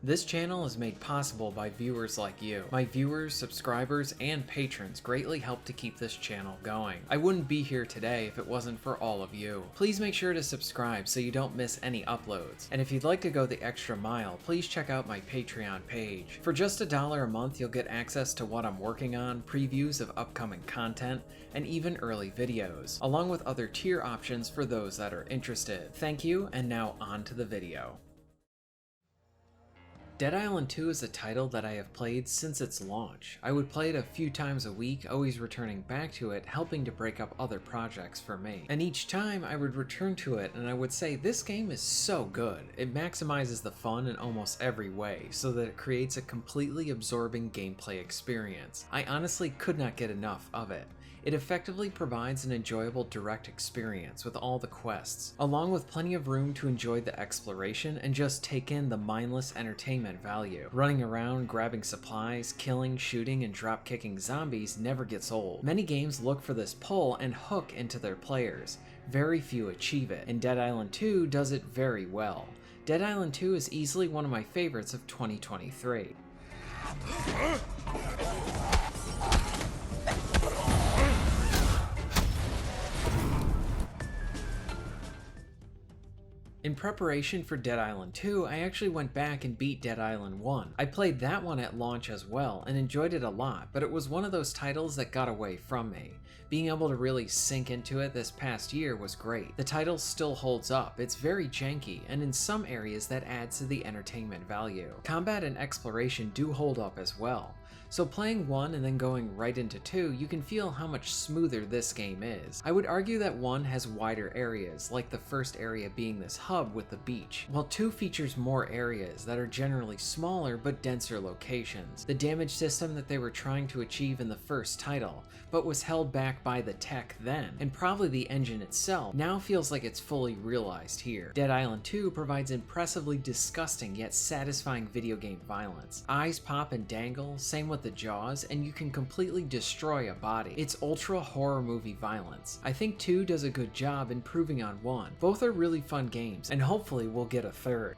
This channel is made possible by viewers like you. My viewers, subscribers, and patrons greatly help to keep this channel going. I wouldn't be here today if it wasn't for all of you. Please make sure to subscribe so you don't miss any uploads. And if you'd like to go the extra mile, please check out my Patreon page. For just $1 a month, you'll get access to what I'm working on, previews of upcoming content, and even early videos, along with other tier options for those that are interested. Thank you, and now on to the video. Dead Island 2 is a title that I have played since its launch. I would play it a few times a week, always returning back to it, helping to break up other projects for me. And each time I would return to it and I would say, this game is so good. It maximizes the fun in almost every way, so that it creates a completely absorbing gameplay experience. I honestly could not get enough of it. It effectively provides an enjoyable direct experience with all the quests, along with plenty of room to enjoy the exploration and just take in the mindless entertainment value. Running around, grabbing supplies, killing, shooting, and drop-kicking zombies never gets old. Many games look for this pull and hook into their players. Very few achieve it, and Dead Island 2 does it very well. Dead Island 2 is easily one of my favorites of 2023. In preparation for Dead Island 2, I actually went back and beat Dead Island 1. I played that one at launch as well and enjoyed it a lot, but it was one of those titles that got away from me. Being able to really sink into it this past year was great. The title still holds up, it's very janky, and in some areas that adds to the entertainment value. Combat and exploration do hold up as well. So playing 1 and then going right into 2, you can feel how much smoother this game is. I would argue that 1 has wider areas, like the first area being this hub with the beach, while 2 features more areas that are generally smaller but denser locations. The damage system that they were trying to achieve in the first title, but was held back by the tech then, and probably the engine itself, now feels like it's fully realized here. Dead Island 2 provides impressively disgusting yet satisfying video game violence. Eyes pop and dangle, same with the jaws, and you can completely destroy a body. It's ultra horror movie violence. I think 2 does a good job improving on 1. Both are really fun games, and hopefully we'll get a third.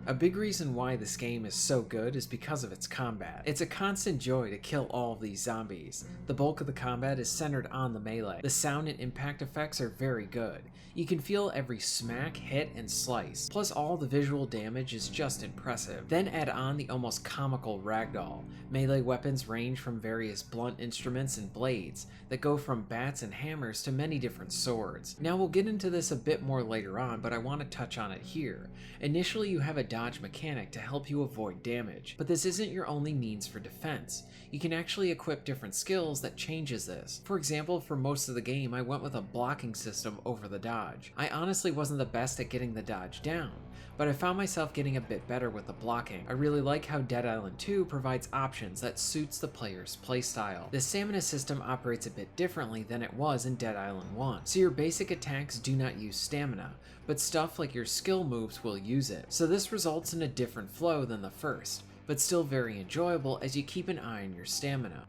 A big reason why this game is so good is because of its combat. It's a constant joy to kill all of these zombies. The bulk of the combat is centered on the melee. The sound and impact effects are very good. You can feel every smack, hit, and slice. Plus all the visual damage is just impressive. Then add on the almost comical ragdoll. Melee weapons range from various blunt instruments and blades that go from bats and hammers to many different swords. Now we'll get into this a bit more later on, but I want to touch on it here. Initially you have a dodge mechanic to help you avoid damage, but this isn't your only means for defense. You can actually equip different skills that changes this. For example, for most of the game I went with a blocking system over the dodge. I honestly wasn't the best at getting the dodge down, but I found myself getting a bit better with the blocking. I really like how Dead Island 2 provides options that suits the player's playstyle. The stamina system operates a bit differently than it was in Dead Island 1, so your basic attacks do not use stamina, but stuff like your skill moves will use it. So this results in a different flow than the first, but still very enjoyable as you keep an eye on your stamina.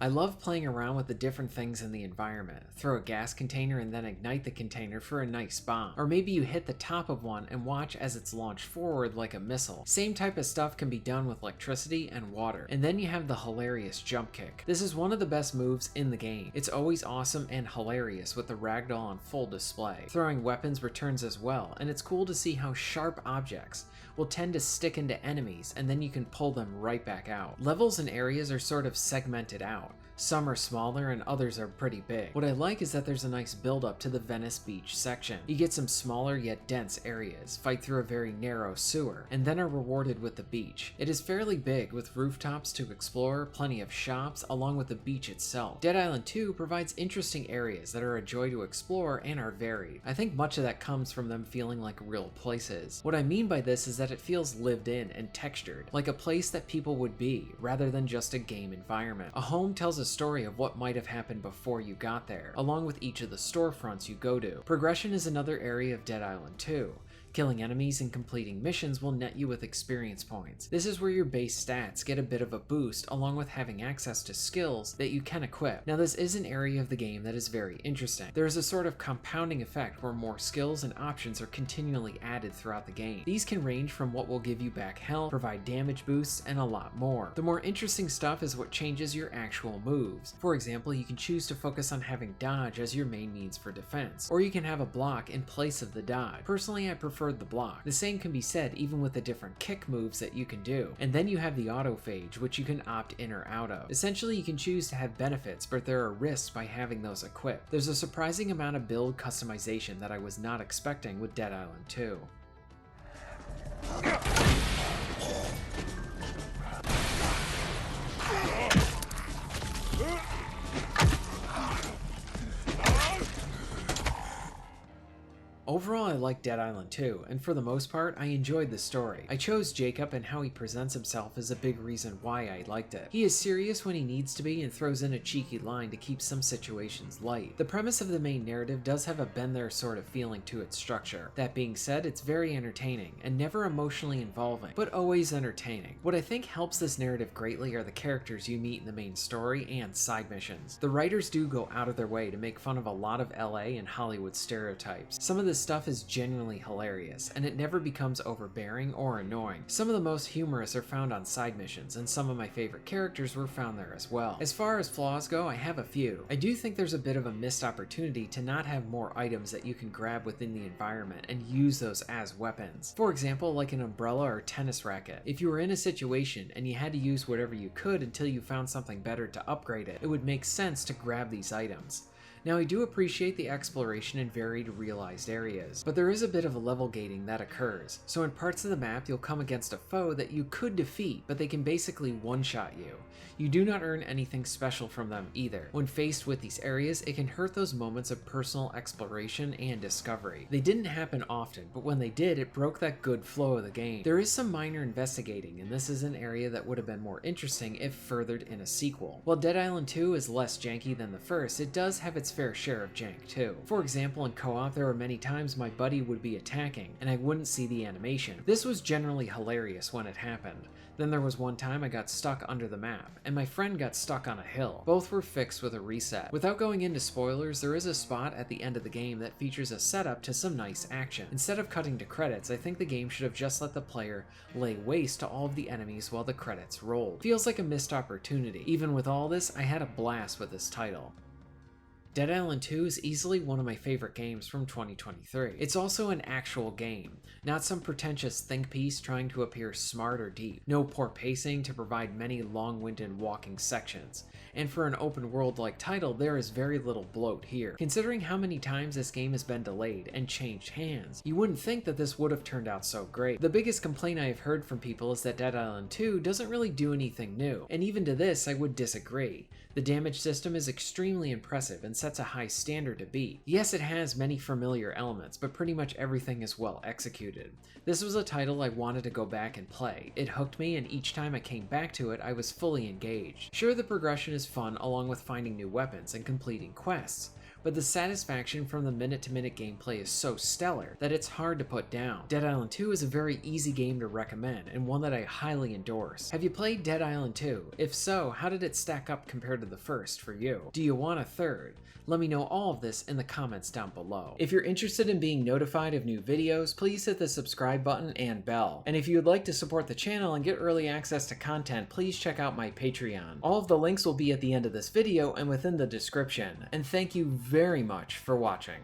I love playing around with the different things in the environment. Throw a gas container and then ignite the container for a nice bomb. Or maybe you hit the top of one and watch as it's launched forward like a missile. Same type of stuff can be done with electricity and water. And then you have the hilarious jump kick. This is one of the best moves in the game. It's always awesome and hilarious with the ragdoll on full display. Throwing weapons returns as well, and it's cool to see how sharp objects will tend to stick into enemies and then you can pull them right back out. Levels and areas are sort of segmented out. Some are smaller and others are pretty big. What I like is that there's a nice build up to the Venice Beach section. You get some smaller yet dense areas, fight through a very narrow sewer, and then are rewarded with the beach. It is fairly big with rooftops to explore, plenty of shops, along with the beach itself. Dead Island 2 provides interesting areas that are a joy to explore and are varied. I think much of that comes from them feeling like real places. What I mean by this is that it feels lived in and textured, like a place that people would be, rather than just a game environment. A home tells a story of what might have happened before you got there, along with each of the storefronts you go to. Progression is another area of Dead Island 2. Killing enemies and completing missions will net you with experience points. This is where your base stats get a bit of a boost, along with having access to skills that you can equip. Now this is an area of the game that is very interesting. There is a sort of compounding effect where more skills and options are continually added throughout the game. These can range from what will give you back health, provide damage boosts, and a lot more. The more interesting stuff is what changes your actual moves. For example, you can choose to focus on having dodge as your main means for defense, or you can have a block in place of the dodge. Personally, I preferred the block. The same can be said even with the different kick moves that you can do. And then you have the autophage, which you can opt in or out of. Essentially, you can choose to have benefits, but there are risks by having those equipped. There's a surprising amount of build customization that I was not expecting with Dead Island 2. Overall, I like Dead Island 2, and for the most part, I enjoyed the story. I chose Jacob, and how he presents himself is a big reason why I liked it. He is serious when he needs to be and throws in a cheeky line to keep some situations light. The premise of the main narrative does have a been there sort of feeling to its structure. That being said, it's very entertaining, and never emotionally involving, but always entertaining. What I think helps this narrative greatly are the characters you meet in the main story and side missions. The writers do go out of their way to make fun of a lot of LA and Hollywood stereotypes. Some of the stuff is genuinely hilarious, and it never becomes overbearing or annoying. Some of the most humorous are found on side missions, and some of my favorite characters were found there as well. As far as flaws go, I have a few. I do think there's a bit of a missed opportunity to not have more items that you can grab within the environment and use those as weapons. For example, like an umbrella or tennis racket. If you were in a situation and you had to use whatever you could until you found something better to upgrade it, it would make sense to grab these items. Now, I do appreciate the exploration in varied realized areas, but there is a bit of a level gating that occurs. So in parts of the map, you'll come against a foe that you could defeat, but they can basically one-shot you. You do not earn anything special from them either. When faced with these areas, it can hurt those moments of personal exploration and discovery. They didn't happen often, but when they did, it broke that good flow of the game. There is some minor investigating, and this is an area that would have been more interesting if furthered in a sequel. While Dead Island 2 is less janky than the first, it does have its fair share of jank too. For example, in co-op, there were many times my buddy would be attacking, and I wouldn't see the animation. This was generally hilarious when it happened. Then there was one time I got stuck under the map, and my friend got stuck on a hill. Both were fixed with a reset. Without going into spoilers, there is a spot at the end of the game that features a setup to some nice action. Instead of cutting to credits, I think the game should have just let the player lay waste to all of the enemies while the credits rolled. Feels like a missed opportunity. Even with all this, I had a blast with this title. Dead Island 2 is easily one of my favorite games from 2023. It's also an actual game, not some pretentious think piece trying to appear smart or deep. No poor pacing to provide many long-winded walking sections. And for an open world-like title, there is very little bloat here. Considering how many times this game has been delayed and changed hands, you wouldn't think that this would have turned out so great. The biggest complaint I have heard from people is that Dead Island 2 doesn't really do anything new, and even to this I would disagree. The damage system is extremely impressive and sets a high standard to beat. Yes, it has many familiar elements, but pretty much everything is well executed. This was a title I wanted to go back and play. It hooked me, and each time I came back to it, I was fully engaged. Sure, the progression is fun along with finding new weapons and completing quests, but the satisfaction from the minute-to-minute gameplay is so stellar that it's hard to put down. Dead Island 2 is a very easy game to recommend, and one that I highly endorse. Have you played Dead Island 2? If so, how did it stack up compared to the first for you? Do you want a third? Let me know all of this in the comments down below. If you're interested in being notified of new videos, please hit the subscribe button and bell. And if you would like to support the channel and get early access to content, please check out my Patreon. All of the links will be at the end of this video and within the description. And thank you very much for watching.